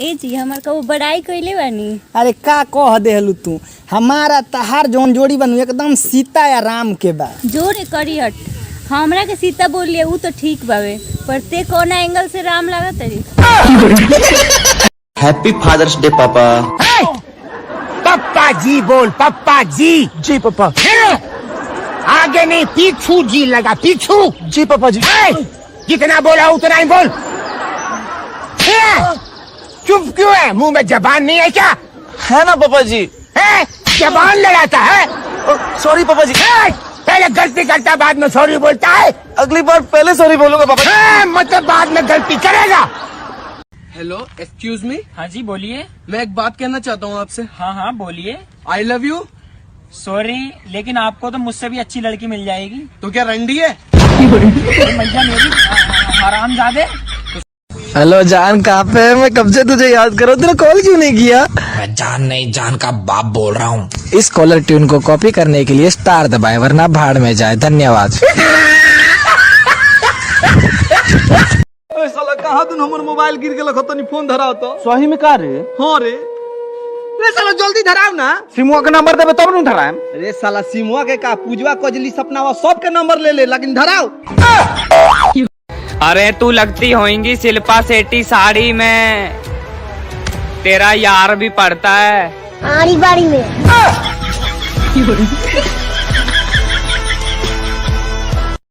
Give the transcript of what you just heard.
ए जी हमार का वो बड़ाई कइले बानी। अरे का कह देहलू तू, हमारा तहार जौन जोड़ी बनू एकदम सीता या राम के बा। जोरे करी हट, हमरा के सीता बोलिए ऊ तो ठीक बावे, पर ते कौन एंगल से राम लागत तरी। हैप्पी फादर्स डे पापा। पप्पा जी बोल, पप्पा जी। जी पापा। आगे नहीं पीछू जी लगा, पीछू। जी पापा जी। जितना बोला उतना ही बोल। चुप क्यों है, मुंह में जबान नहीं है क्या? है ना पापा जी। है जबान लड़ाता है। सॉरी पापा जी। पहले गलती करता बाद में सॉरी बोलता है। अगली बार पहले सॉरी बोलूंगा पापा जी। मतलब बाद में गलती करेगा। Hello, excuse me. हाँ जी बोलिए। मैं एक बात कहना चाहता हूँ आपसे। हाँ हाँ बोलिए। I love you. सॉरी, लेकिन आपको तो मुझसे भी अच्छी लड़की मिल जाएगी। तो क्या रंडी है? भैया मेरी हरामजादे। हेलो जान, कहाँ पे है? मैं कब से तुझे याद करूँ, तूने कॉल क्यों नहीं किया? मैं जान नहीं, जान का बाप बोल रहा हूँ। इस कॉलर ट्यून को कॉपी करने के लिए स्टार दबाए, वरना भाड़ में जाए। धन्यवाद। साला कहाँ तू हमर मोबाइल गिर गेल खतनी फोन धराओ तो। सही में का रे? हां रे। रे साला जल्दी धराओ ना। सिमुआ का नंबर देबे तब न धराएम। अरे साला सिमुआ के का पूजवा कजली सपनावा सब के नंबर ले ले, लेकिन धराओ। अरे तू लगती होएंगी शिल्पा शेट्टी साड़ी में, तेरा यार भी पड़ता है आड़ी बाड़ी में।